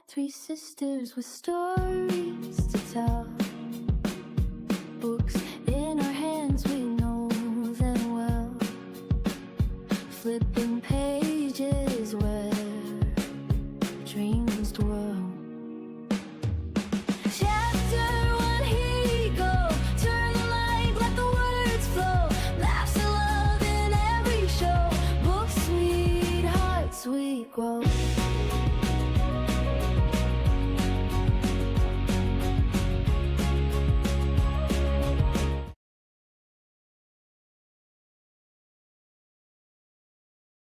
Three sisters with stories to tell. Books in our hands, we know them well. Flipping pages where dreams dwell. Chapter one, here you go. Turn the light, let the words flow. Laughs and love in every show. Books, sweet hearts, we grow.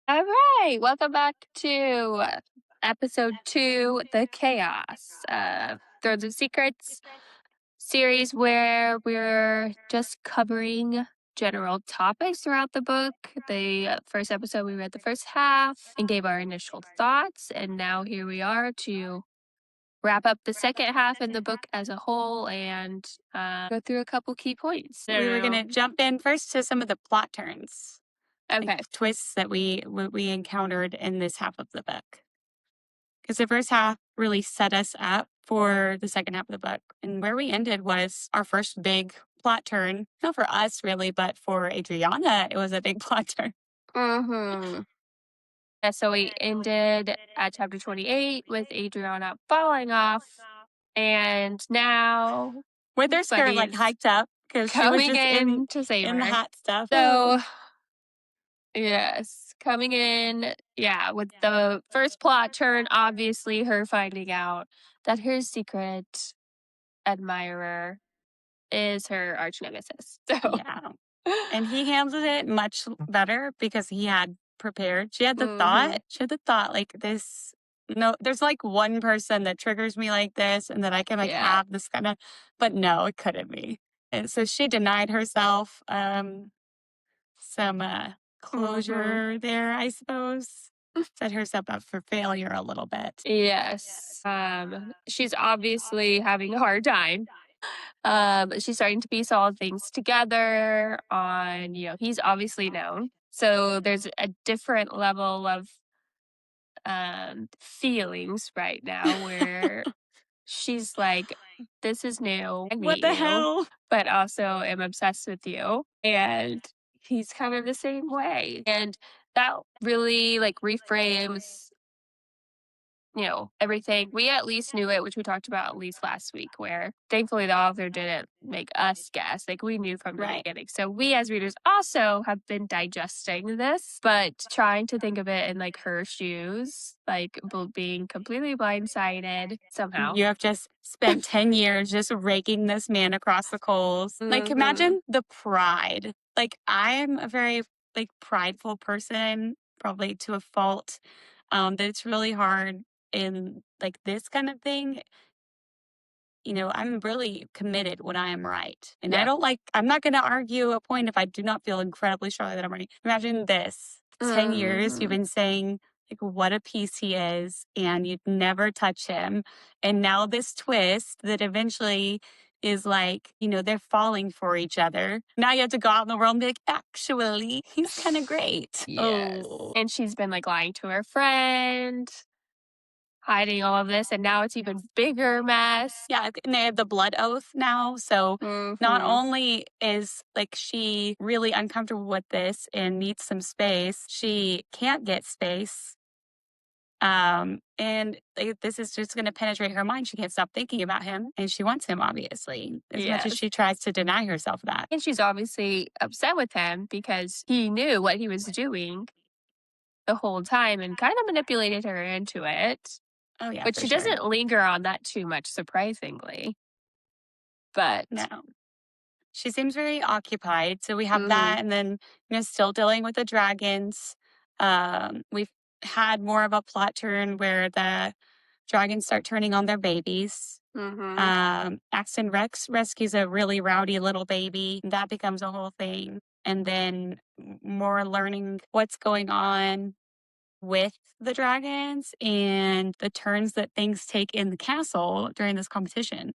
All right, welcome back to episode 2, The Chaos, Thrones of Secrets series, where we're just covering general topics throughout the book. The first episode, we read the first half and gave our initial thoughts, and now here we are to wrap up the second half in the book as a whole and go through a couple key points. We were going to jump in first to some of the plot turns. Okay. Like twists that we encountered in this half of the book. Because the first half really set us up for the second half of the book. And where we ended was our first big plot turn. Not for us, really, but for Adriana, it was a big plot turn. Mm-hmm. Yeah, so we ended at chapter 28 with Adriana falling off. And now with her skirt like hiked up because she was just in to save in the her. hot stuff. So, yes, coming in, yeah, with the first plot turn, obviously her finding out that her secret admirer is her arch nemesis. So, yeah. And he handled it much better because he had prepared. She had the thought. She had the thought like this. No, there's like one person that triggers me like this, and that I can like have this kind of. But no, it couldn't be. And so she denied herself some closure there, I suppose. Set herself up for failure a little bit. Yes. She's obviously having a hard time. She's starting to piece all things together on, he's obviously known. So there's a different level of feelings right now where she's like, this is new. I What meet the you, hell? but also am obsessed with you. And he's kind of the same way. And that really like reframes everything. We at least knew it, which we talked about at least last week, where thankfully the author didn't make us guess. Like we knew from the beginning. So we as readers also have been digesting this, but trying to think of it in like her shoes, like being completely blindsided somehow. You have just spent 10 years just raking this man across the coals. Like imagine the pride. Like I'm a very like prideful person, probably to a fault. That it's really hard in like this kind of thing. I'm really committed when I am right. And I'm not going to argue a point if I do not feel incredibly strongly that I'm right. Imagine this 10 years you've been saying like what a piece he is and you'd never touch him. And now this twist that eventually is like, they're falling for each other. Now you have to go out in the world and be like, actually, he's kind of great. Yes. Oh. And she's been like lying to her friend, hiding all of this, and now it's even bigger mess. Yeah, and they have the blood oath now. So not only is like she really uncomfortable with this and needs some space, she can't get space. And this is just going to penetrate her mind. She can't stop thinking about him, and she wants him, obviously, as much as she tries to deny herself that. And she's obviously upset with him because he knew what he was doing the whole time and kind of manipulated her into it. Oh, yeah. But she doesn't linger on that too much, surprisingly. But no. She seems very occupied. So we have that. And then, still dealing with the dragons. We've had more of a plot turn where the dragons start turning on their babies. Axton Rex rescues a really rowdy little baby. That becomes a whole thing. And then more learning what's going on with the dragons and the turns that things take in the castle during this competition.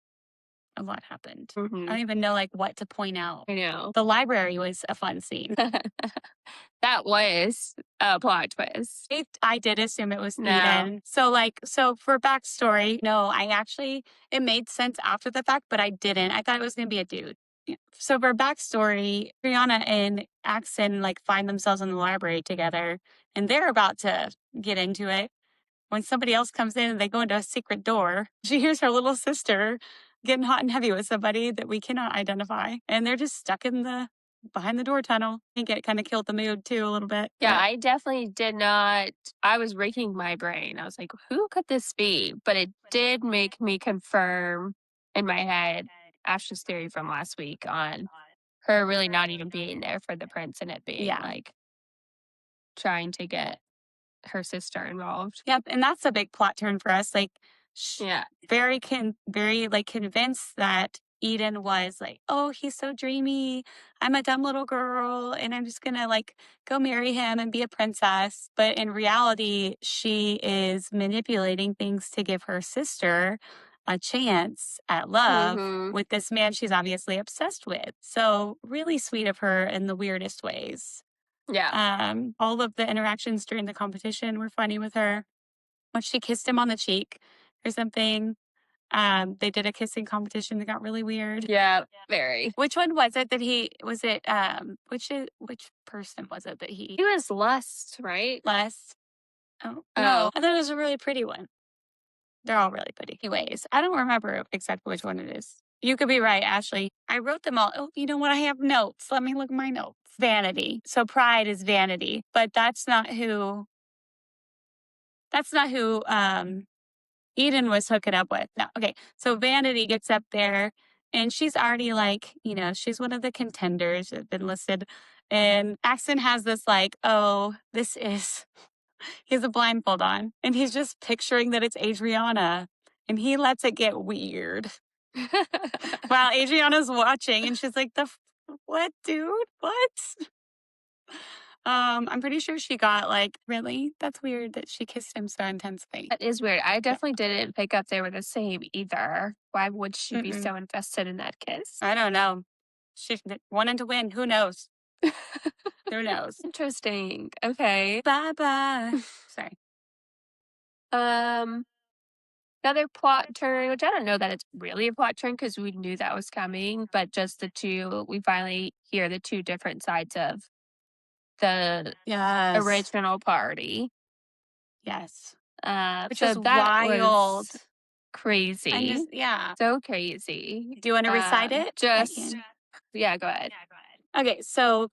a lot happened. Mhm. I don't even know like what to point out. I know. The library was a fun scene. That was a plot twist. I did assume it was No. Eden. So for backstory, no, it made sense after the fact, but I didn't. I thought it was going to be a dude. Yeah. So for backstory, Brianna and Axon like find themselves in the library together, and they're about to get into it when somebody else comes in and they go into a secret door. She hears her little sister getting hot and heavy with somebody that we cannot identify, and they're just stuck in the behind the door tunnel. I think it kind of killed the mood too a little bit. Yeah, but- I definitely did not. I was raking my brain. I was like, who could this be? But it did make me confirm in my head Ash's theory from last week on her really not even being there for the prince and it being Yeah. like trying to get her sister involved. Yep, and that's a big plot turn for us. Like, Yeah. very like convinced that Eden was like, oh, he's so dreamy. I'm a dumb little girl, and I'm just gonna like go marry him and be a princess. But in reality, she is manipulating things to give her sister a chance at love Mhm. with this man she's obviously obsessed with. So really sweet of her in the weirdest ways. Yeah. All of the interactions during the competition were funny with her. When she kissed him on the cheek or something, they did a kissing competition that got really weird. Yeah. Very. Which one was it that which person was it that He was Lust, right? less? Oh, Oh. no, I thought it was a really pretty one. They're all really pretty. Anyways, I don't remember exactly which one it is. You could be right, Ashley. I wrote them all. Oh, you know what? I have notes. Let me look at my notes. Vanity. So pride is vanity, but that's not who Eden was hooking up with. No, okay. So Vanity gets up there and she's already like, she's one of the contenders that have been listed. And Axon has this like, oh, he has a blindfold on and he's just picturing that it's Adriana and he lets it get weird while Adriana's watching and she's like, what, dude? What? I'm pretty sure she got like, really? That's weird that she kissed him so intensely. That is weird. I definitely didn't pick up they were the same either. Why would she be Mm-mm. so invested in that kiss? I don't know. She wanted to win. Who knows? Who knows? Interesting. Okay. Bye bye. Sorry. Another plot turn, which I don't know that it's really a plot turn because we knew that was coming, but just we finally hear the two different sides of the Yes. original party. Yes. Which so is that wild. was crazy. Yeah. So crazy. Do you want to recite it? Yeah, go ahead. Okay, so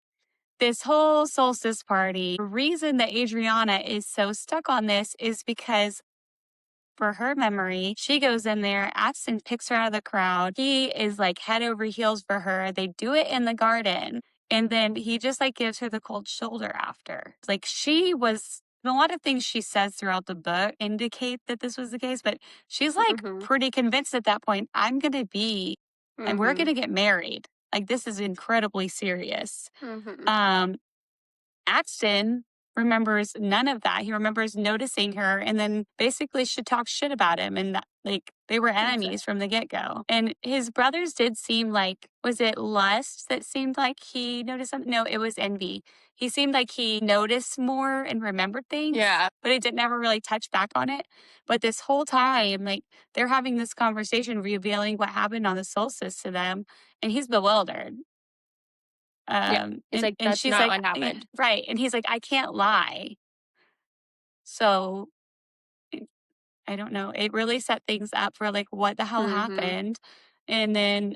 this whole solstice party, the reason that Adriana is so stuck on this is because for her memory, she goes in there, Axton picks her out of the crowd. He is like head over heels for her. They do it in the garden. And then he just like gives her the cold shoulder after. Like a lot of things she says throughout the book indicate that this was the case, but she's like pretty convinced at that point, and we're going to get married. Like this is incredibly serious. Axton remembers none of that. He remembers noticing her and then basically she talks shit about him and that, like they were enemies from the get-go. And his brothers did seem like, was it lust that seemed like he noticed something? No, it was envy. He seemed like he noticed more and remembered things. Yeah. But he didn't ever really touch back on it. But this whole time, like they're having this conversation revealing what happened on the solstice to them. And he's bewildered. He's like, that's she's not like, what happened. right. And he's like, I can't lie. So I don't know. It really set things up for like what the hell happened. And then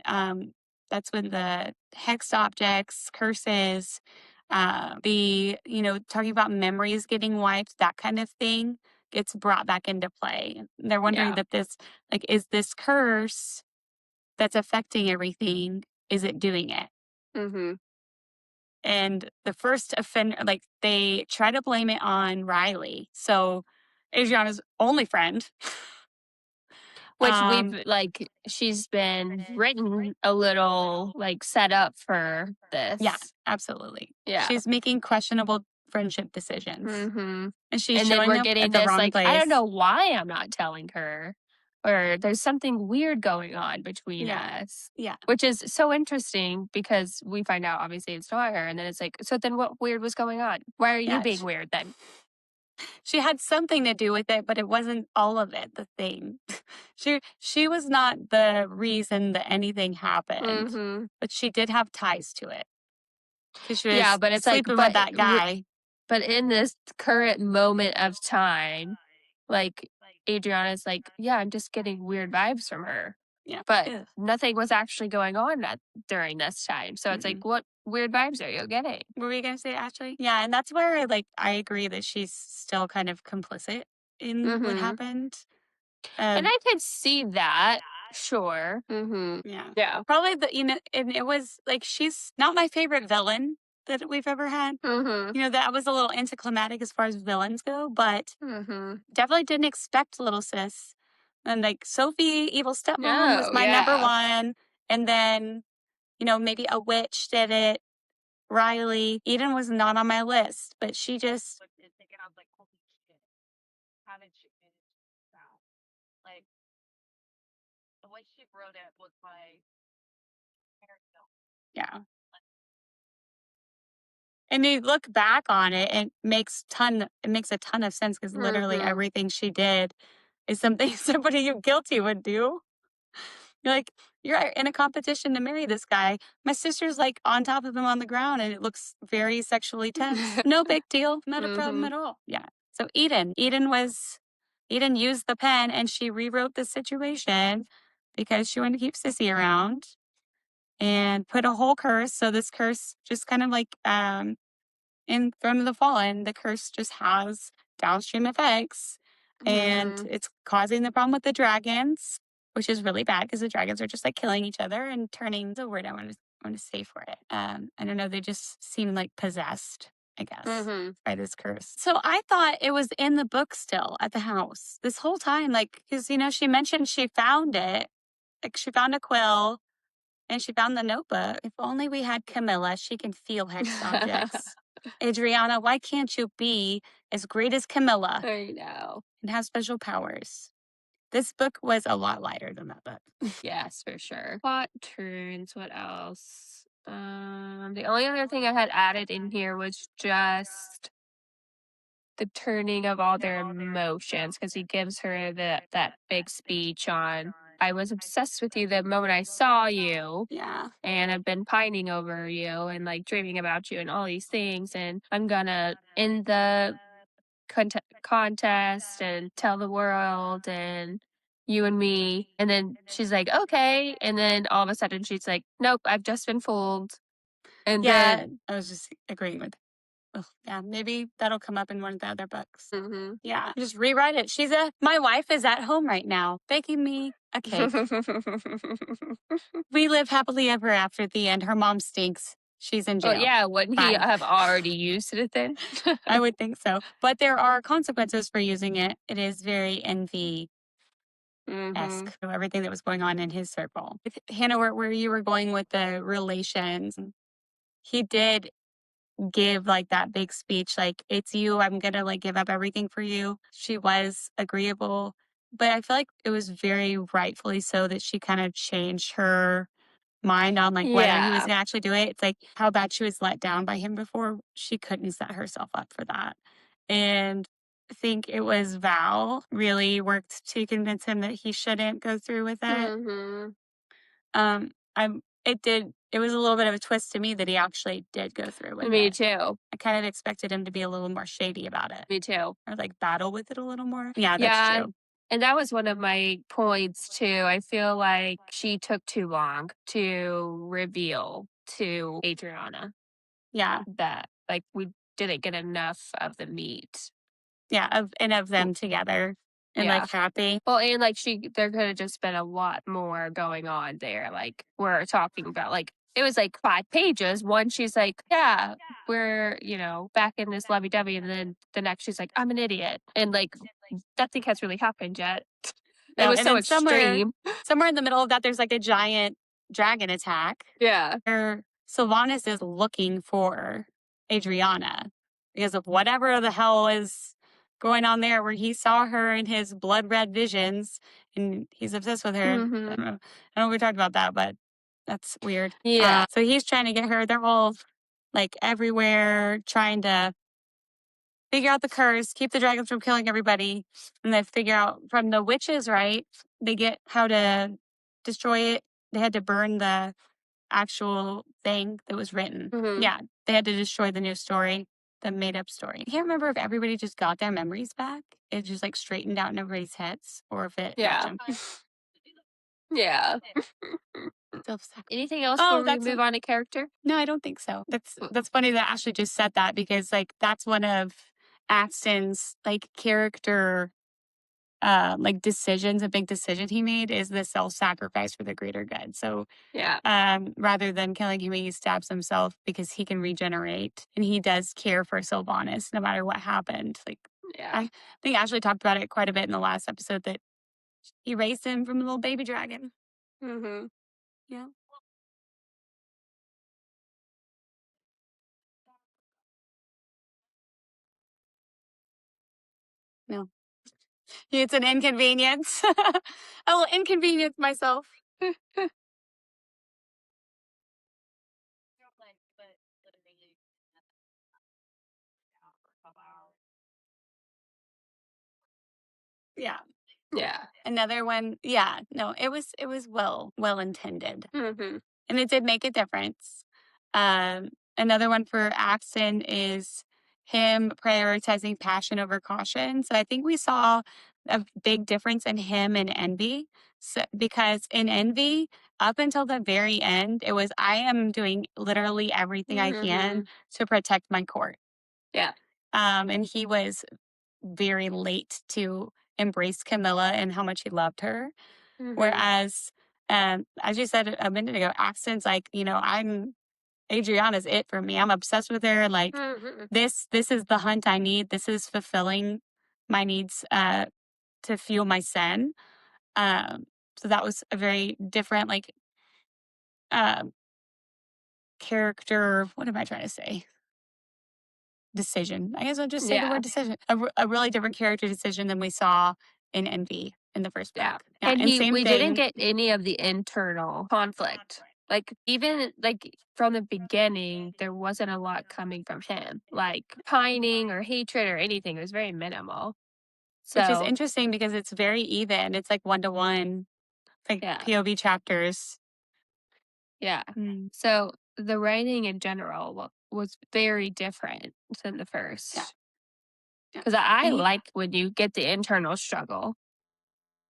that's when the hex objects, curses, talking about memories getting wiped, that kind of thing gets brought back into play. They're wondering that is this curse that's affecting everything, is it doing it? And the first offender, like they try to blame it on Riley. So Adriana's only friend. Which she's been written a little like set up for this. Yeah, absolutely. Yeah. She's making questionable friendship decisions. And she's and showing then we're up getting at the this wrong like, place. I don't know why I'm not telling her or there's something weird going on between us. Yeah. Which is so interesting because we find out obviously it's not her, and then it's like, so then what weird was going on? Why are you Yeah, being weird then? she had something to do with it, but it wasn't all of it, the thing. She was not the reason that anything happened, Mm-hmm. but she did have ties to it. Because she Yeah, was but it's like, sleeping with that guy. but in this current moment of time, like Adriana's like, yeah, I'm just getting weird vibes from her. Yeah. But Ugh. nothing was actually going on during this time. So it's like, what weird vibes are you getting? What were you gonna say, Ashley? Yeah, and that's where I agree that she's still kind of complicit in what Mm-hmm. happened. And I could see that, sure. Mm-hmm. Yeah. Yeah. Probably and it was like she's not my favorite villain that we've ever had. Mm-hmm. That was a little anticlimactic as far as villains go, but Mm-hmm. definitely didn't expect little sis. And like Sophie, evil stepmom, was No, my number yeah. one. And then, maybe a witch did it. Riley. Eden was not on my list, but she just. Like, the way she wrote it was like. Yeah. And you look back on it, it makes a ton of sense because literally Mm-hmm. everything she did is something somebody you guilty would do. You're like, you're in a competition to marry this guy. My sister's like on top of him on the ground and it looks very sexually tense. No big deal. Not a problem at all. Yeah. So Eden used the pen and she rewrote the situation because she wanted to keep Sissy around and put a whole curse. So this curse just kind of like in Throne of the Fallen, the curse just has downstream effects and it's causing the problem with the dragons, which is really bad because the dragons are just like killing each other and turning the word I want to say for it. I don't know. They just seem like possessed, I guess, by this curse. So I thought it was in the book still at the house this whole time. Like, because, she mentioned she found it. Like, she found a quill and she found the notebook. If only we had Camilla. She can feel hexed objects. Adriana, why can't you be as great as Camilla I know. and have special powers? This book was a lot lighter than that book. Yes, for sure. Plot turns. What else? The only other thing I had added in here was just the turning of all their emotions because he gives her that big speech on I was obsessed with you the moment I saw you. Yeah. And I've been pining over you and like dreaming about you and all these things. And I'm gonna end the contest and tell the world and you and me. And then she's like, okay. And then all of a sudden she's like, nope, I've just been fooled. And then I was just agreeing with. Yeah, maybe that'll come up in one of the other books. Yeah, just rewrite it. My wife is at home right now baking me a cake. We live happily ever after at the end. Her mom stinks. She's in jail. Oh yeah, wouldn't he have already used it then? I would think so. But there are consequences for using it. It is very envy esque. Everything that was going on in his circle. Hannah, where you were going with the relations, he did give like that big speech, like, it's you, I'm gonna like give up everything for you. She was agreeable, but I feel like it was very rightfully so that she kind of changed her mind on like whether he was gonna actually do it. It's like how bad she was let down by him before. She couldn't set herself up for that. And I think it was Val really worked to convince him that he shouldn't go through with it. It was a little bit of a twist to me that he actually did go through with it. Me too. I kind of expected him to be a little more shady about it. Me too. Or like battle with it a little more. Yeah, that's true. And that was one of my points too. I feel like she took too long to reveal to Adriana. Yeah. That like we didn't get enough of the meat. Yeah, of them together and like happy. Well, and like there could have just been a lot more going on there. Like we're talking about like it was like 5 pages. One, she's like, yeah, we're, back in this lovey-dovey. And then the next she's like, I'm an idiot. And like, nothing has really happened yet. It was so extreme. Somewhere in the middle of that, there's like a giant dragon attack. Yeah. Where Sylvanas is looking for Adriana because of whatever the hell is going on there where he saw her in his blood red visions and he's obsessed with her. Mhm. I don't know if we talked about that, but that's weird. Yeah. So he's trying to get her. They're all like everywhere trying to figure out the curse, keep the dragons from killing everybody, and they figure out from the witches, right? They get how to destroy it. They had to burn the actual thing that was written. Mhm. Yeah, they had to destroy the new story, the made up story. I can't remember if everybody just got their memories back. It just like straightened out in everybody's heads, or if it got Yeah. them. Yeah. Self-sacrifice. Anything else Oh, before we move on to character? No, I don't think so. Mm. That's funny that Ashley just said that because like that's one of Axton's like character like decisions, a big decision he made is the self-sacrifice for the greater good. So Yeah. rather than killing him, he stabs himself because he can regenerate and he does care for Sylvanas no matter what happened. Like Yeah. I think Ashley talked about it quite a bit in the last episode that he raised him from a little baby dragon. Mhm. Yeah. No. It's an inconvenience. I will inconvenience myself. Yeah. Yeah. Another one, yeah, no, it was well intended. Mhm. And it did make a difference. Another one for Axton is him prioritizing passion over caution. So I think we saw a big difference in him and Envy. So, because in Envy, up until the very end, it was I am doing literally everything I can to protect my court. Yeah. And he was very late to embrace Camilla and how much he loved her. Mhm. Whereas, as you said a minute ago, Axton's like, I'm Adriana's it for me. I'm obsessed with her. Like Mhm. this is the hunt I need. This is fulfilling my needs to fuel my sin. So that was a very different like um character. What am I trying to say? Decision. I guess I'll just say the Yeah. word decision. A really different character decision than we saw in Envy in the first book. Yeah. Yeah, And and same we didn't thing. get any of the internal conflict. Like even like from the beginning, there wasn't a lot coming from him, like pining or hatred or anything. It was very minimal. Which is So interesting because it's very even. It's like 1-to-1, like yeah, POV chapters. yeah. Mm, So the writing in general was very different than the yeah. first. Yeah. Because I And he, like when you get the internal struggle,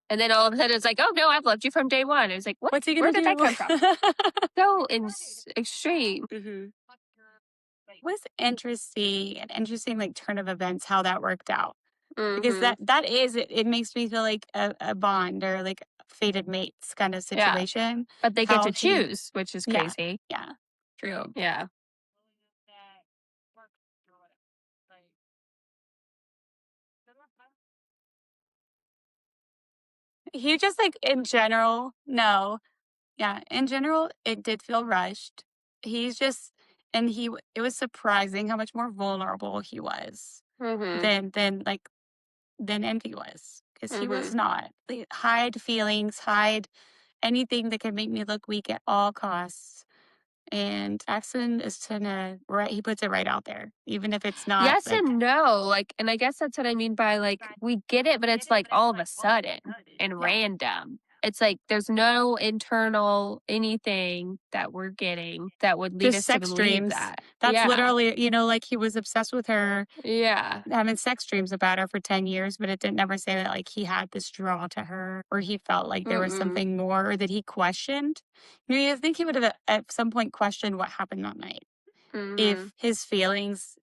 and then all of a sudden it's like, oh no, I've loved you from day one. It was like, what? what's he Where gonna did that do? come from? So extreme. Mhm. Was interesting, an interesting like turn of events how that worked out because Hmm. that is it makes me feel like a bond or like fated mates kind of Yeah, situation. but they get How to he, choose, which is yeah, crazy. yeah. True. Yeah. He just like in general, no, yeah, in general, it did feel rushed. He's just, and it was surprising how much more vulnerable he was Hmm. than Envy was, because he Hmm. was not. Like, hide feelings, hide anything that could make me look weak at all costs. And Axon is gonna right. He puts it right out there, even if it's not Yes like and no. Like, and I guess that's what I mean by like we get it, but it's like all of a sudden and yeah, random. It's like there's no internal anything that we're getting that would lead just us to sex believe dreams. that. That's Yeah. literally, like he was obsessed with her, Yeah. having sex dreams about her for 10 years, but it didn't ever say that like he had this draw to her or he felt like there was Mm-mm. something more or that he questioned. You think he would have at some point questioned what happened that night Hmm. if his feelings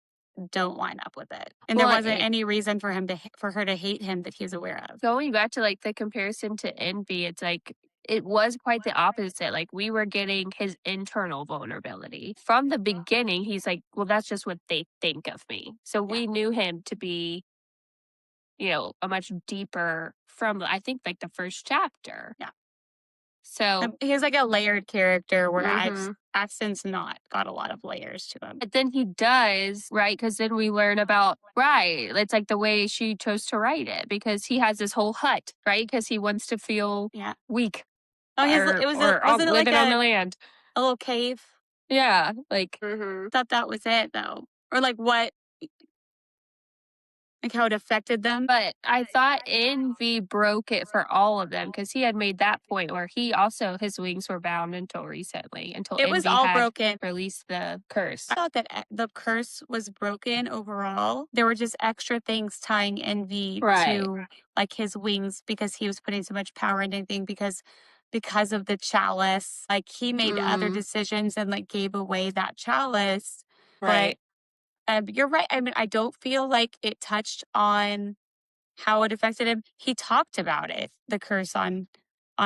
don't line up with it. And there Well, wasn't any reason for for her to hate him that he was aware of. going back to like the comparison to envy, it's like it was quite the opposite. Like we were getting his internal vulnerability from the beginning. He's like, well, that's just what they think of me. So Yeah. we knew him to be, a much deeper from I think like the first chapter. Yeah. So He's like a layered character where Mhm. Axton's not got a lot of layers to him. But then he does, right? Because then we learn about, right, it's like the way she chose to write it, because he has this whole hut, right? Because he wants to feel Yeah. weak Oh, wasn't it like living on the land. a little cave? Yeah, like, I thought that was it though. Or like what, like how it affected them. but I thought Envy broke it for all of them, because he had made that point where he also, his wings were bound until recently, until It was Envy all had broken. released the curse. I thought that the curse was broken overall. There were just extra things tying Envy Right. to like his wings because he was putting so much power into anything because of the chalice. Like he made other decisions and like gave away that chalice. Right. But you're right. I mean, I don't feel like it touched on how it affected him. He talked about it, the curse on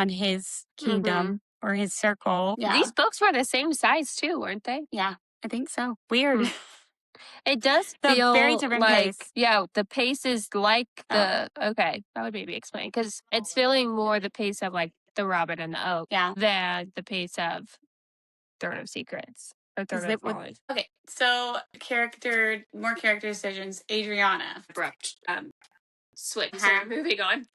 his kingdom or his circle. Yeah. These books were the same size too, weren't they? Yeah, I think so. Weird. It does The feel very different like, pace. yeah, the pace is like Oh. okay, that would maybe explain, because it's feeling more the pace of like the Robin and the Oak Yeah. than the pace of Throne of Secrets or Throne of Fallen. Okay, so more character decisions. Adriana. Abrupt switch. So Uh-huh. we're moving on.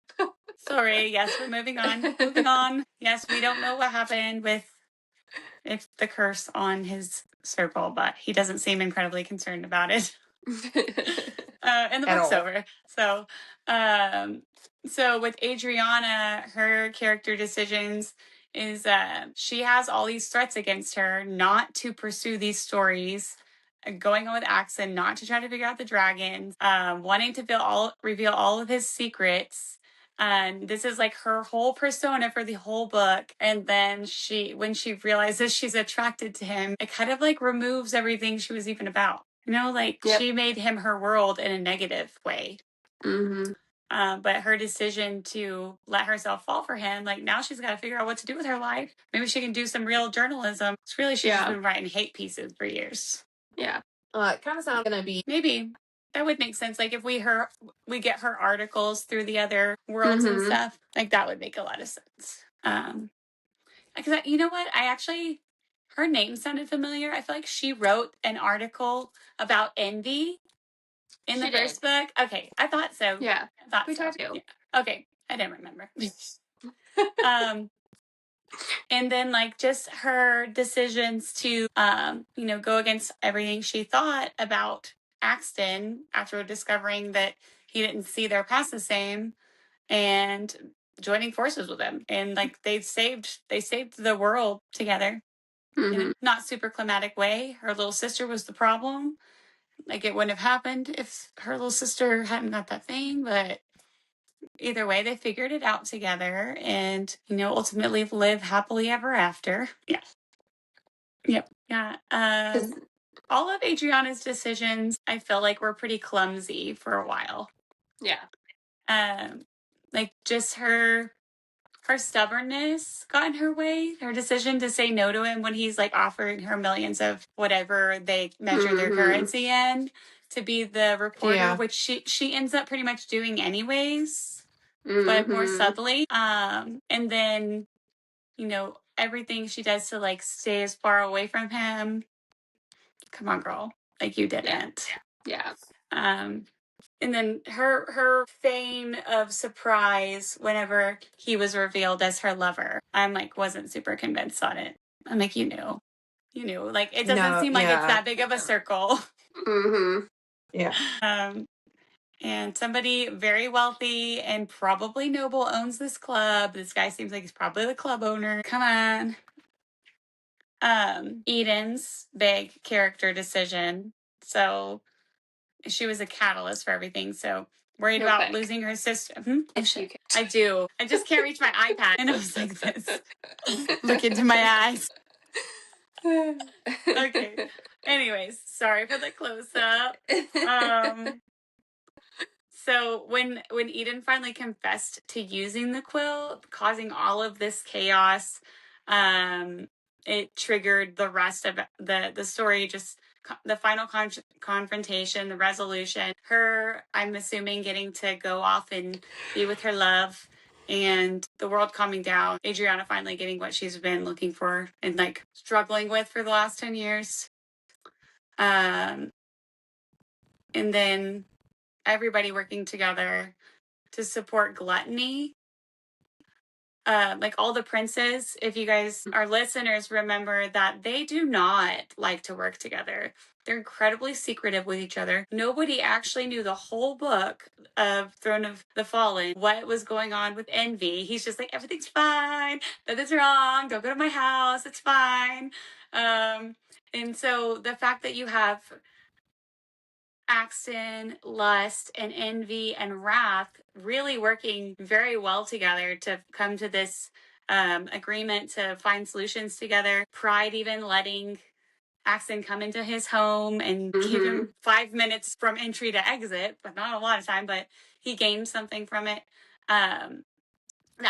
Sorry, yes, we're moving on. Moving on. Yes, we don't know what happened with the curse on his circle, but he doesn't seem incredibly concerned about it. And the book's over. So with Adriana, her character decisions is she has all these threats against her not to pursue these stories, going on with Axon, not to try to figure out the dragons, wanting to reveal all of his secrets. And this is like her whole persona for the whole book. And then when she realizes she's attracted to him, it kind of like removes everything she was even about. She made him her world in a negative way. But her decision to let herself fall for him, like now she's got to figure out what to do with her life. Maybe she can do some real journalism. It's really, she's just been writing hate pieces for years. Yeah. It kind of sounds gonna be Maybe that would make sense. Like if we get her articles through the other worlds and stuff, like that would make a lot of sense. Because you know what? Her name sounded familiar. I feel like she wrote an article about envy in the first book. Okay, I thought so. Yeah. I thought We so. talked to. Yeah. Okay, I didn't remember. And then like just her decisions to go against everything she thought about Axton after discovering that he didn't see their past the same, and joining forces with him, and like they saved the world together in a not super climatic way. Her little sister was the problem. Like it wouldn't have happened if her little sister hadn't got that thing, but either way, they figured it out together and, ultimately live happily ever after. Yeah. Yep. Yeah. All of Adriana's decisions, I feel like were pretty clumsy for a while. Yeah. Like just her stubbornness got in her way. Her decision to say no to him when he's like offering her millions of whatever they measure their currency in to be the reporter, which she ends up pretty much doing anyways, but more subtly. And then, everything she does to like stay as far away from him. Come on, girl. Like you didn't. Yeah. And then her feign of surprise whenever he was revealed as her lover, I'm like, wasn't super convinced on it. I'm like, you knew, like, it doesn't seem like it's that big of a circle. Yeah. And somebody very wealthy and probably noble owns this club. This guy seems like he's probably the club owner. Come on. Eden's big character decision. So she was a catalyst for everything. So worried about losing her sister. I do. I just can't reach my iPad. And I was like this. Look into my eyes. Okay. Anyways, sorry for the close up. So when Eden finally confessed to using the quill, causing all of this chaos, it triggered the rest of the story. Just the final confrontation, the resolution. Her, I'm assuming, getting to go off and be with her love and the world calming down, Adriana finally getting what she's been looking for and like struggling with for the last 10 years. And then everybody working together to support gluttony. Like all the princes, if you guys are listeners, remember that they do not like to work together. They're incredibly secretive with each other. Nobody actually knew the whole book of Throne of the Fallen, what was going on with Envy. He's just like, everything's fine. Nothing's wrong. Don't go to my house. It's fine. And so the fact that you have Axton, lust, and envy and wrath really working very well together to come to this agreement to find solutions together. Pride even letting Axton come into his home and give him 5 minutes from entry to exit, but not a lot of time, but he gained something from it. That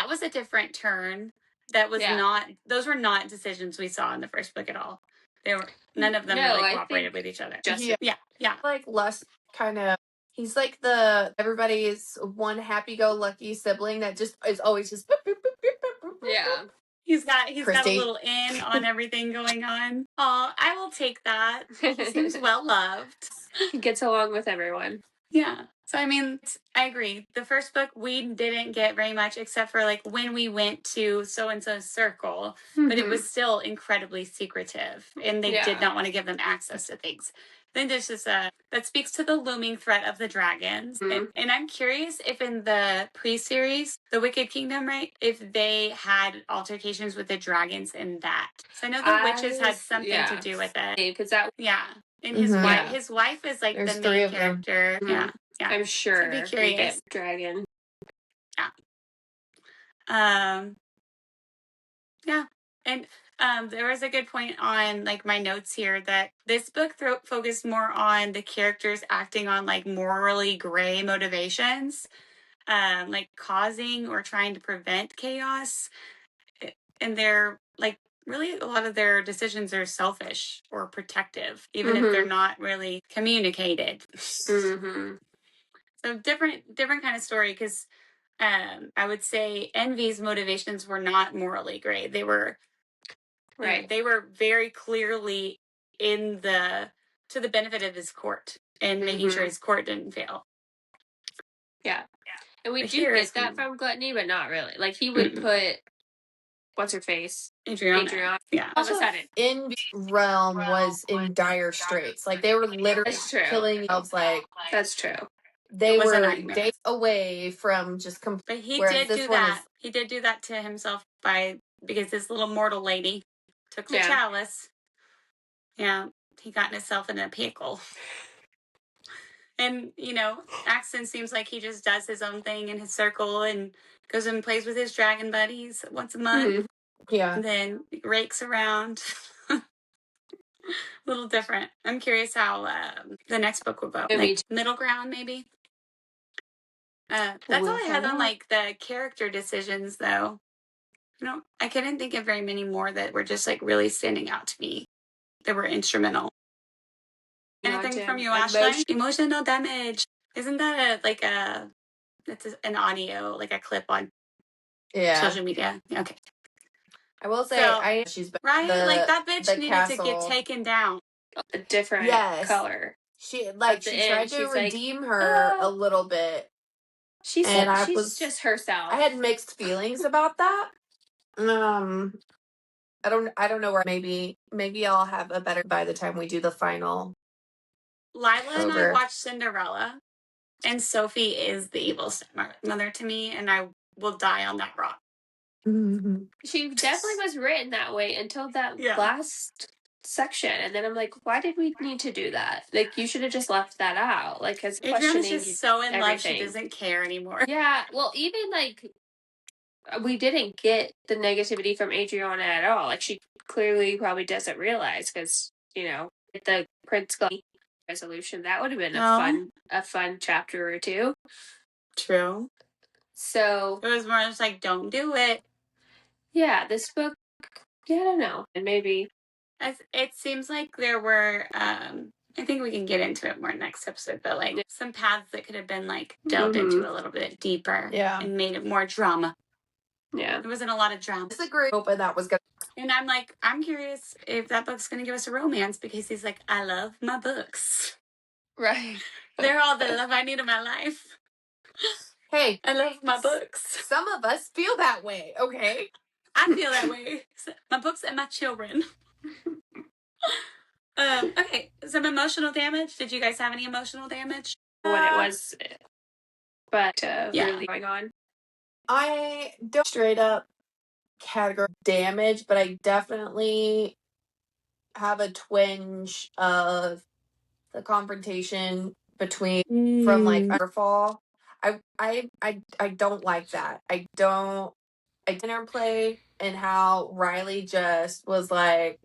was a different turn. That was not, those were not decisions we saw in the first book at all. They were, none of them really cooperated with each other. Yeah. Like Lust kind of, he's like everybody's one happy-go-lucky sibling that just is always just boop, boop, boop, boop, boop, boop, boop. He's got a little in on everything going on. Oh, I will take that. He seems well loved. He gets along with everyone. Yeah. So, I mean, I agree. The first book, we didn't get very much except for like when we went to so-and-so's circle, but it was still incredibly secretive and they did not want to give them access to things. Then there's just that speaks to the looming threat of the dragons. And I'm curious if in the pre-series, The Wicked Kingdom, right, if they had altercations with the dragons in that. So I know the witches had something to do with it. Because that, And his wife is like There's the 3 main of them. character. Yeah. I'm sure. So be curious. Dragon. Yeah. And there was a good point on like my notes here that this book focused more on the characters acting on like morally gray motivations, like causing or trying to prevent chaos. And they're like really a lot of their decisions are selfish or protective, even if they're not really communicated. So different kind of story because I would say Envy's motivations were not morally gray. They were they were very clearly to the benefit of his court and making sure his court didn't fail. Yeah. And we do get that from Gluttony, but not really. Like he would put what's her face? Adriana. Yeah. All of a sudden. Envy's realm was in dire straits. Like they were literally killing themselves. Like that's true. They were days away from just But he did do that. He did do that to himself because this little mortal lady took the chalice. Yeah, he got himself in a pickle. And, Axton seems like he just does his own thing in his circle and goes and plays with his dragon buddies once a month. Yeah. And then rakes around. A little different. I'm curious how the next book will go. Like middle ground, maybe? That's all I had on like the character decisions, though. I couldn't think of very many more that were just like really standing out to me. That were instrumental. Anything from you, Ashley? Emotional damage. Isn't that it's an audio, like a clip on social media? Okay. I will say, she's right. Like that bitch needed to get taken down. A different color. She tried to redeem her a little bit. She's just herself. I had mixed feelings about that. I don't know where maybe I'll have a better by the time we do the final. Lila and I watched Cinderella, and Sophie is the evil stepmother to me, and I will die on that rock. She definitely was written that way until that last section, and then I'm like, why did we need to do that? Like, you should have just left that out. Like, because Adriana's just so in love, she doesn't care anymore. Yeah, well, even like we didn't get the negativity from Adriana at all. Like, she clearly probably doesn't realize because the Prince resolution that would have been a fun chapter or two. True. So it was more just like, don't do it. Yeah, this book. Yeah, I don't know, and maybe it seems like there were. I think we can get into it more next episode, but like some paths that could have been like delved into a little bit deeper, and made it more drama. Yeah. There wasn't a lot of drama. Disagree. Hoping that was good. And I'm like, I'm curious if that book's going to give us a romance because he's like, I love my books. Right. They're all the love I need in my life. Hey, I love my books. some of us feel that way, okay? I feel that way. My books and my children. Okay, some emotional damage. Did you guys have any emotional damage? What it was, but Yeah. really going on. I don't straight up category damage, but I definitely have a twinge of the confrontation between from like Waterfall. I don't like that. I dinner play and how Riley just was like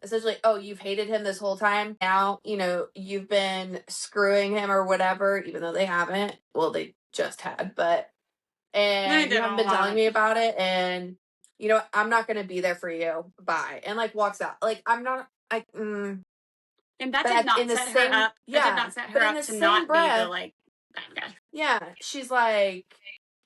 essentially, oh, you've hated him this whole time. Now, you know, you've been screwing him or whatever, even though they haven't. Well, they just had, but and you haven't been telling me about it, and you know, I'm not gonna be there for you. Bye. And like walks out. Like I'm not and that did not set her up. Yeah, that did not set her up to not be the like bad guy. Yeah. She's like,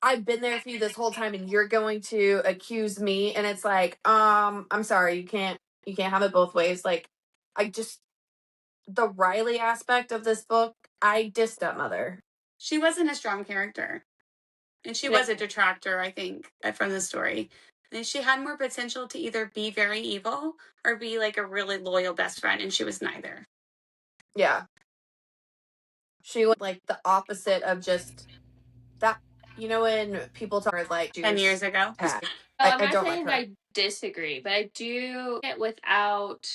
I've been there for you this whole time and you're going to accuse me, and it's like, I'm sorry, you can't have it both ways. Like, I just the Riley aspect of this book, I diss stepmother. She wasn't a strong character. And she was a detractor, I think, from the story. And she had more potential to either be very evil or be like a really loyal best friend, and she was neither. Yeah. She was like the opposite of just that. You know, when people talk like 10 years ago. I'm not saying I disagree, but I do it without,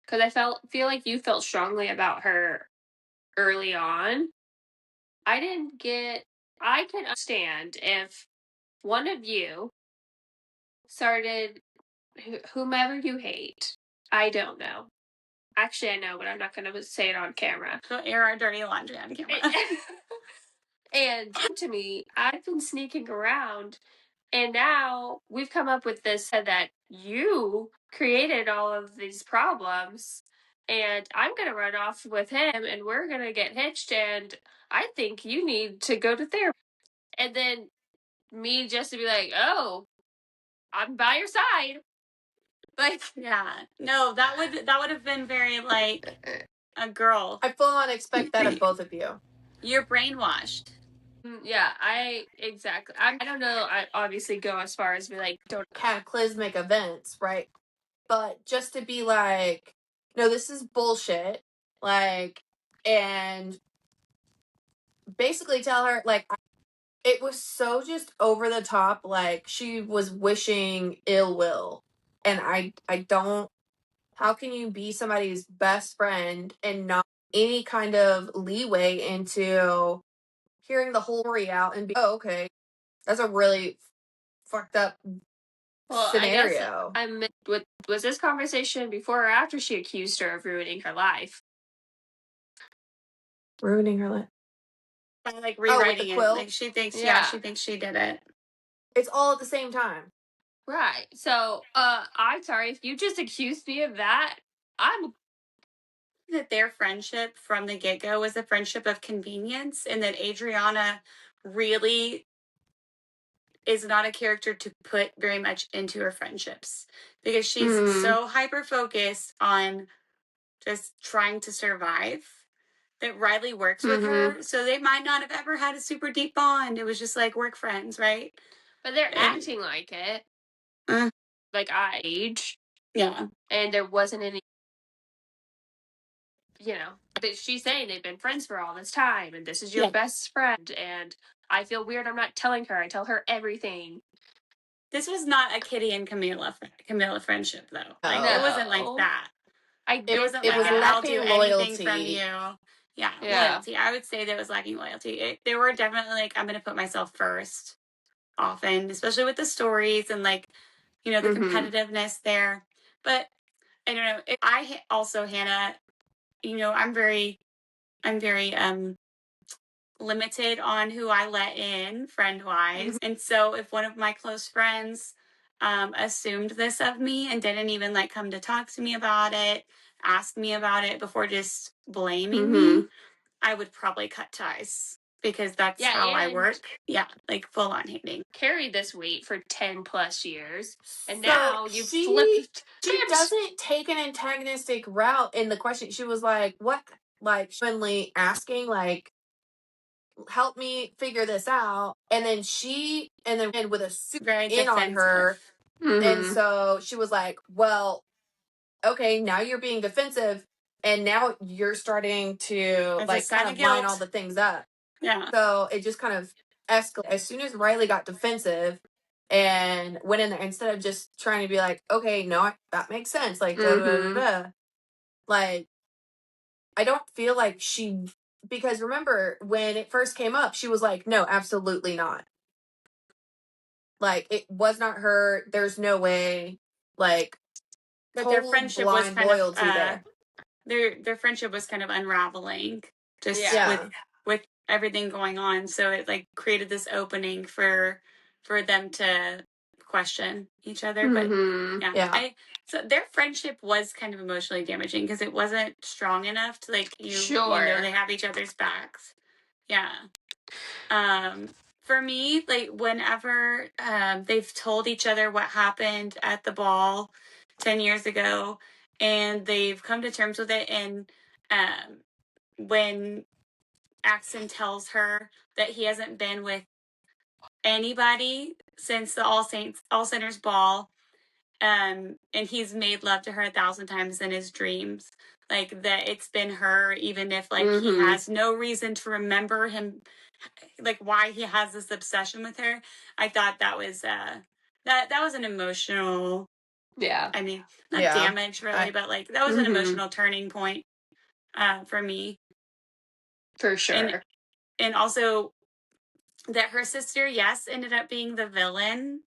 because I feel like you felt strongly about her early on. I can understand if one of you started whomever you hate. I don't know. Actually, I know, but I'm not going to say it on camera. Don't air our dirty laundry on camera. And to me, I've been sneaking around, and now we've come up with this that you created all of these problems, and I'm going to run off with him, and we're going to get hitched, and I think you need to go to therapy. And then me just to be like, oh, I'm by your side. Like, yeah. No, that would have been very like a girl. I full on expect that of both of you. You're brainwashed. Yeah, exactly. I don't know. I obviously go as far as be like, don't cataclysmic events, right? But just to be like, no, this is bullshit. Like, and basically tell her, like, it was so just over the top. Like, she was wishing ill will. And I don't, how can you be somebody's best friend and not any kind of leeway into hearing the whole story out and be, oh, okay, that's a really fucked up scenario. I guess was this conversation before or after she accused her of ruining her life? Ruining her life. By like rewriting it. Like she thinks, she thinks she did it. It's all at the same time. Right. So, I'm sorry if you just accused me of that. That their friendship from the get-go was a friendship of convenience, and that Adriana really is not a character to put very much into her friendships because she's so hyper-focused on just trying to survive that Riley works with her. So they might not have ever had a super deep bond. It was just like work friends, right? But they're acting like it. Like our age. Yeah. And there wasn't any, you know, but she's saying they've been friends for all this time and this is your best friend. And I feel weird. I'm not telling her. I tell her everything. This was not a Kitty and Camilla friendship, though. Like, it wasn't like that. It was lacking loyalty from you. Yeah, loyalty. I would say that was lacking loyalty. They were definitely like, I'm going to put myself first often, especially with the stories and like, you know, the competitiveness there. But I don't know. I also, Hannah, you know, I'm very limited on who I let in friend-wise. And so if one of my close friends assumed this of me and didn't even like come to talk to me about it, ask me about it before just blaming me, I would probably cut ties. because that's how I work. Yeah, like full on hating. Carried this weight for 10 plus years, and So now you she flipped. she doesn't take an antagonistic route in the question. She was like, "What?" Like, genuinely asking, like, "Help me figure this out." And then with a super Very in on her, defensive. and so she was like, "Well, okay, now you're being defensive, and now you're starting to There's a like sign kind of of line guilt. all the things up." Yeah. So it just kind of escalated as soon as Riley got defensive and went in there instead of just trying to be like, okay, no, that makes sense. Like, da, da, da, da, da. Like, I don't feel like because remember when it first came up, she was like, no, absolutely not. Like, it was not her. There's no way. Like, But their total friendship was blind kind loyalty of there. their friendship was kind of unraveling just Yeah. with everything going on. So it like created this opening for them to question each other. But Yeah. so their friendship was kind of emotionally damaging because it wasn't strong enough to like you know they have each other's backs. Yeah. For me, like whenever they've told each other what happened at the ball 10 years ago and they've come to terms with it, and when Axon tells her that he hasn't been with anybody since the All Sinners ball, and he's made love to her 1,000 times in his dreams, like that it's been her, even if like he has no reason to remember him, like why he has this obsession with her. I thought that was that was an emotional, I mean, not damage really, but like that was an emotional turning point for me. For sure. And also that her sister, yes, ended up being the villain.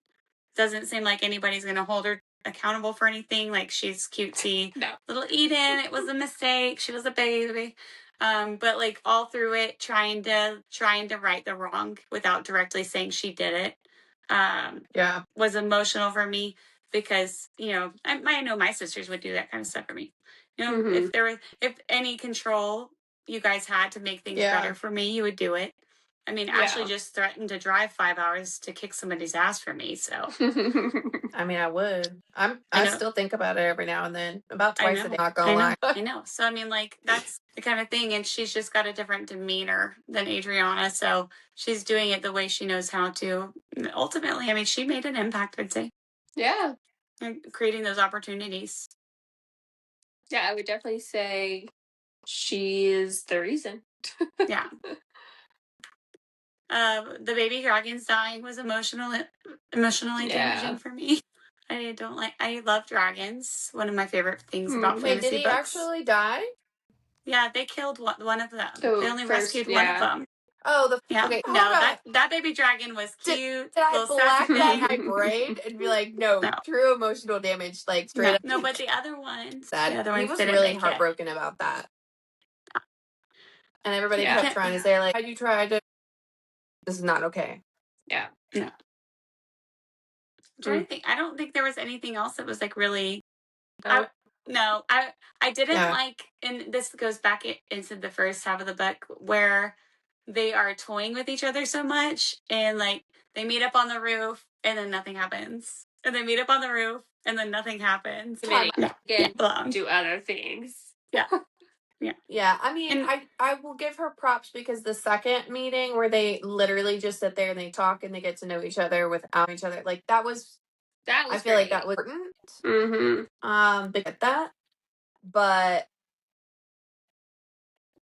Doesn't seem like anybody's going to hold her accountable for anything. Like she's cutesy. No. Little Eden, it was a mistake. She was a baby. But like all through it, trying to right the wrong without directly saying she did it. Was emotional for me because, you know, I know my sisters would do that kind of stuff for me. You know, if any control you guys had to make things better for me, you would do it. I mean, Ashley just threatened to drive 5 hours to kick somebody's ass for me. So, I mean, I would. I still think about it every now and then, about twice a day. Not I gonna know. lie. I know. So, I mean, like, that's the kind of thing. And she's just got a different demeanor than Adriana. So she's doing it the way she knows how to. Ultimately, I mean, she made an impact, I'd say. Yeah. And creating those opportunities. Yeah, I would definitely say she is the reason. Yeah. The baby dragons dying was emotionally damaging for me. I love dragons. One of my favorite things about Wait, fantasy did he books. actually die? Yeah, they killed one of them. So they only first, rescued one of them. Oh, Yeah. okay. No, that baby dragon was cute. Did I little black sassy that thing. in my brain and be like, no, No. true emotional damage, like straight up. No, but the other ones, Sad. the other ones He was didn't really make heartbroken about that. And everybody Yeah. kept trying to say, like, had you tried to? This is not okay. Yeah. No. I'm trying to think. I don't think there was anything else that was like really. I didn't like, and this goes back into the first half of the book where they are toying with each other so much, and like they meet up on the roof and then nothing happens, and they meet up on the roof and then nothing happens. Do other things. Yeah. Yeah, I mean, I will give her props because the second meeting where they literally just sit there and they talk and they get to know each other without each other, like that was I feel like that was important. To get that, but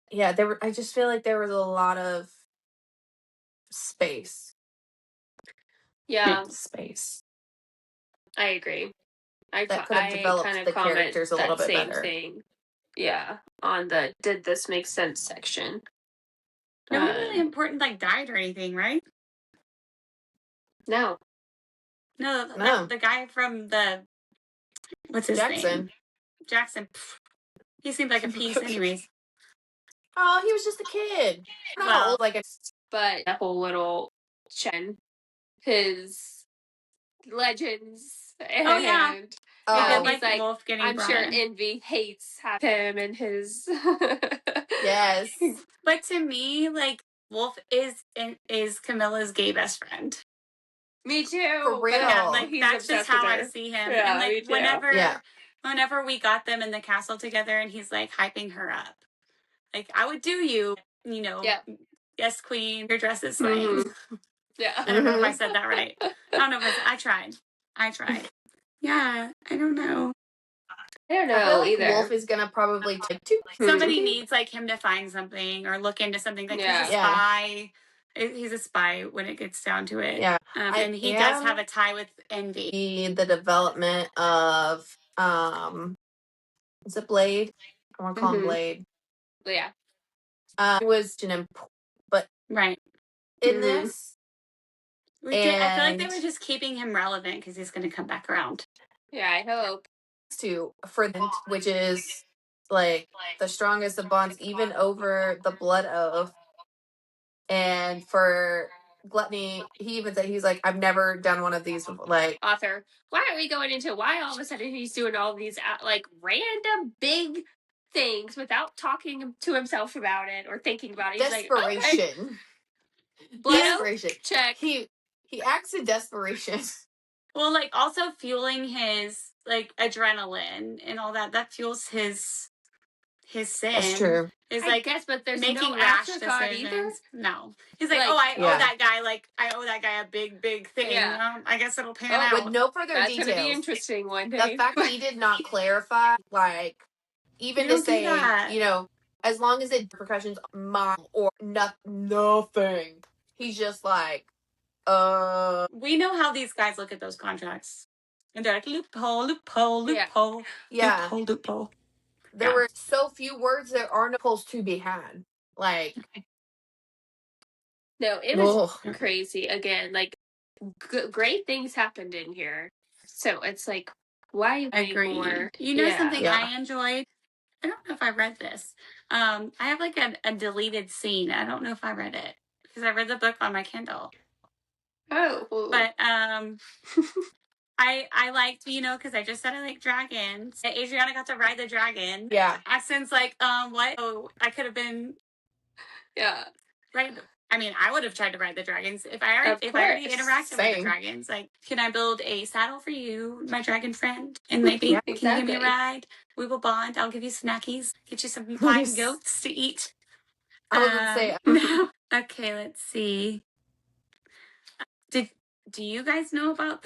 yeah, I just feel like there was a lot of space. Yeah, Space. I agree. That could have developed kind of the characters a little bit same better. thing. Yeah, on the did this make sense section. No one really important like died or anything, right? No. No. The guy from the what's his name? Jackson. He seemed like a piece, anyways. Oh, he was just a kid. Well, but a whole little Chen, his legends. And oh yeah. he's like like, Wolf getting I'm brought sure in. Envy hates him and his. Yes. But to me, like Wolf is Camilla's gay best friend. Me too. For real. Yeah, like He's that's just obsessed how with I her. see him. Yeah, and like me too. whenever we got them in the castle together and he's like hyping her up. Like, I would do you, Yeah. yes, queen, your dress is swaying. Yeah. I don't know if I said that right. I don't know if I tried. Yeah, I don't know. I don't I feel know like either. Wolf is gonna probably take two. Somebody needs like him to find something or look into something. Like he's a spy. He's a spy when it gets down to it. Yeah. And he does have a tie with Envy. The development of is it Blade? I want to call him Blade. Yeah. It was but right in this, I feel like they were just keeping him relevant because he's going to come back around. Yeah, I hope. Which is like the strongest of bonds, even over the blood oath. And for Gluttony, he even said, he's like, I've never done one of these before. Like, Author, why are we going into why all of a sudden he's doing all these like random big things without talking to himself about it or thinking about it? He's desperation. Like, blood desperation. Check. He acts in desperation. Well, like also fueling his like adrenaline and all that fuels his sin. That's true. Is I like guess, but there's making no rash afterthought decisions. either. No, he's like, Like, oh, I owe that guy. Like, I owe that guy a big thing. Yeah. I guess it'll pan out. With no further That's details. gonna be interesting one day. The fact he did not clarify, like, even to say, as long as it repercussions mom or nothing. He's just like, we know how these guys look at those contracts. And they're like, loophole. Yeah. Loophole. There were so few words, there are no loopholes to be had. Like, no, it was crazy. Again, like, great things happened in here. So it's like, why Agreed. more? You know something I enjoyed? I don't know if I read this. I have like a deleted scene. I don't know if I read it because I read the book on my Kindle. Oh, but I liked, because I just said I like dragons. Adriana got to ride the dragon. Yeah. Since like, what? Oh, I could have been. Yeah. Right. I mean, I would have tried to ride the dragons if I already interacted with the dragons. Like, can I build a saddle for you, my dragon friend? And maybe can you give me a ride? We will bond. I'll give you snackies. Get you some fine goats to eat. I was gonna say. No. Okay, let's see. Do you guys know about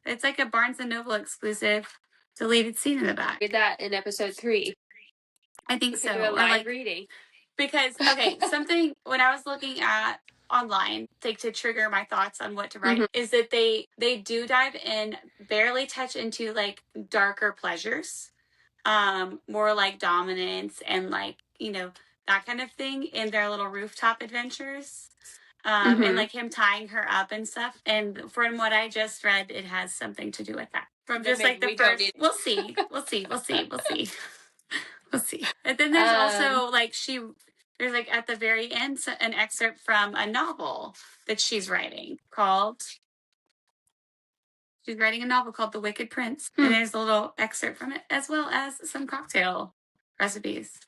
it's like a Barnes & Noble exclusive deleted scene in the back. Read that in episode 3. I think so. Do a live reading. Because, something when I was looking at online, like to trigger my thoughts on what to write, is that they do dive in, barely touch into like darker pleasures, more like dominance and like, that kind of thing in their little rooftop adventures. And like him tying her up and stuff. And from what I just read, it has something to do with that. From just like the first, we'll see. And then there's also like there's like at the very end an excerpt from a novel that she's writing called. She's writing a novel called The Wicked Prince, and there's a little excerpt from it as well as some cocktail recipes.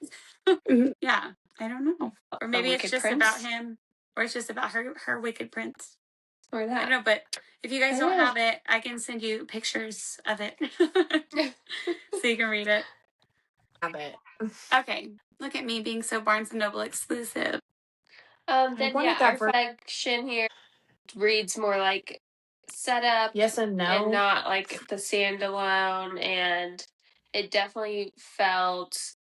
Yeah, I don't know, or maybe it's just about him. Or it's just about her wicked prince. Or that. I don't know, but if you guys don't have it, I can send you pictures of it. So you can read it. Have it. Okay. Look at me being so Barnes & Noble exclusive. Then our section here reads more like setup. Yes and no. And not like the standalone. And it definitely felt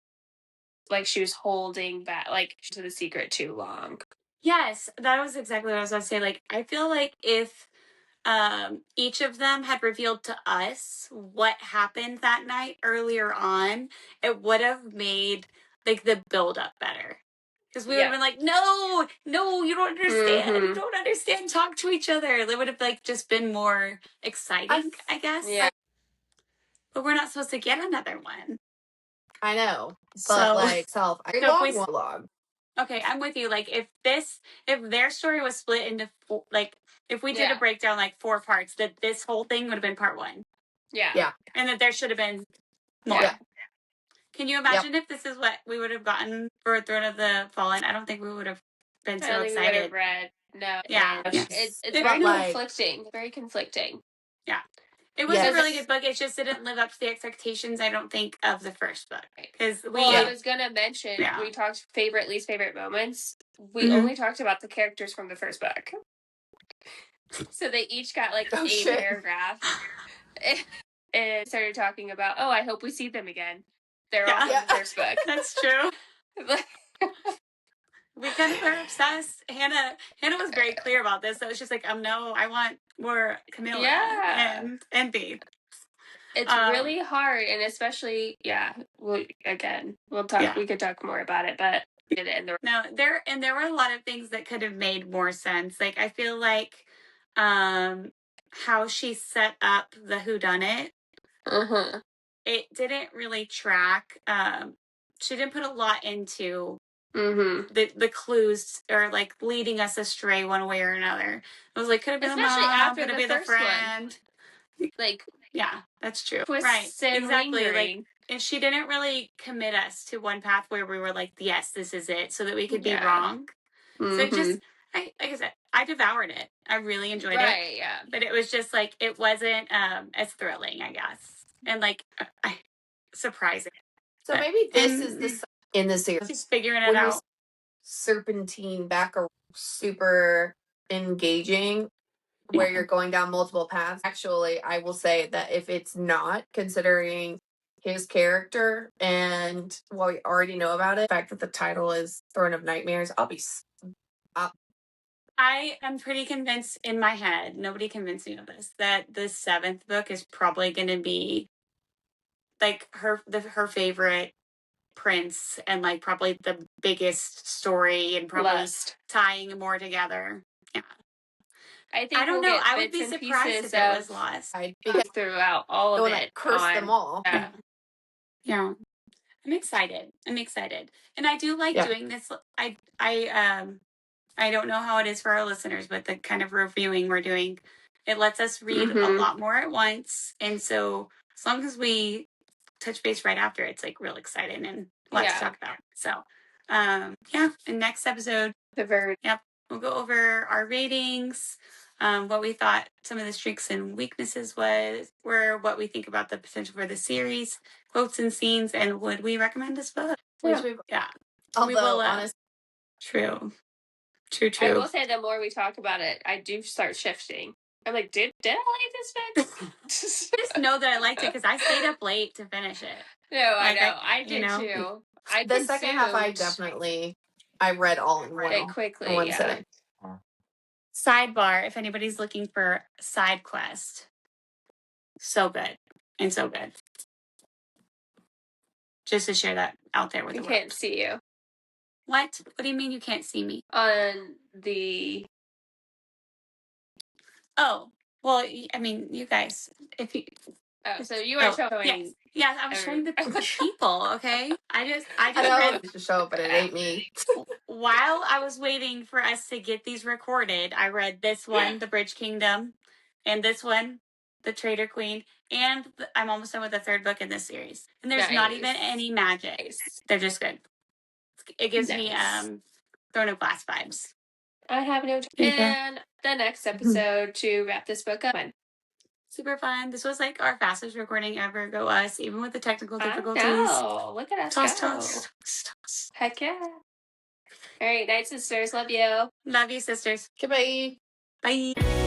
like she was holding back, like, to the secret too long. Yes, that was exactly what I was going to say. Like, I feel like if each of them had revealed to us what happened that night earlier on, it would have made like the build up better. Because we would have been like, no, you don't understand. You don't understand. Talk to each other. It would have like just been more exciting, I guess. Yeah. But we're not supposed to get another one. I know. But log. Okay, I'm with you. Like, if their story was split into if we did a breakdown like 4 parts, that this whole thing would have been part 1. Yeah. And that there should have been more. Yeah. Can you imagine if this is what we would have gotten for Throne of the Fallen? I don't think we would have been I so don't think we would have excited. read. No. Yeah. And Yes. it's I very know. conflicting. Very conflicting. Yeah. It was Yes. a really good book. It just didn't live up to the expectations, I don't think, of the first book. Because I was gonna mention Yeah. we talked favorite, least favorite moments. We Mhm. only talked about the characters from the first book. So they each got like Oh, a shit. paragraph. And started talking about, I hope we see them again. They're all Yeah. from the first book. That's true. We kind of were obsessed. Hannah was very clear about this. So it's just like, no, I want more Camilla Yeah. and Bee. It's really hard, and especially, we'll talk. Yeah. We could talk more about it, but No, there were a lot of things that could have made more sense. Like I feel like how she set up the whodunit, it didn't really track. She didn't put a lot into the clues or like leading us astray one way or another. It was like could have been especially the mom, after could have the been the first one. friend. Like, Yeah, that's true. twists Right, and exactly. lingering. Like, and she didn't really commit us to one path where we were like, yes, this is it, so that we could be Yeah. wrong. So it just, like I said, I devoured it. I really enjoyed it. Right, yeah. But it was just like it wasn't as thrilling, I guess, and like surprising. So maybe this is the in the series. Just figuring it When we out. serpentine back around, super engaging, where you're going down multiple paths. Actually, I will say that if it's not, considering his character and what we already know about it, the fact that the title is Throne of Nightmares, I am pretty convinced in my head, nobody convinced me of this, that the 7th book is probably going to be like her favorite prince and like probably the biggest story and probably tying more together. Yeah. I think I don't we'll know. get I would be bits and surprised if pieces it was of lost. because throughout all of it. curse them all. Yeah. Yeah. I'm excited. And I do like doing this. I don't know how it is for our listeners, but the kind of reviewing we're doing, it lets us read a lot more at once. And so as long as we touch base right after, it's like real exciting and lots to talk about. So in next episode, we'll go over our ratings, what we thought some of the strengths and weaknesses were, what we think about the potential for the series, quotes and scenes, and would we recommend this book? Yeah. Although, we will, honestly, True. I will say the more we talk about it, I do start shifting. I'm like, did I like this book? Just know that I liked it because I stayed up late to finish it. No, I know. I did too. The second half, I read all in one quickly, in one sitting. Sidebar: if anybody's looking for side quest, so good and so good. Just to share that out there with the world. I can't see you. What? What do you mean you can't see me? On the... Oh, well, I mean, you guys, if you... Oh, so you are showing... Yes, I was showing the people, okay? I just read to show, but it ain't me. While I was waiting for us to get these recorded, I read this one, The Bridge Kingdom, and this one, The Traitor Queen, and I'm almost done with the 3rd book in this series. And there's not even any magic. They're just good. It gives me Throne of Glass vibes. I have no... And the next episode to wrap this book up. Super fun. This was like our fastest recording ever. Go us, even with the technical difficulties. Oh, look at us Toss. Heck yeah. All right, night sisters. Love you. Love you, sisters. Goodbye. Bye.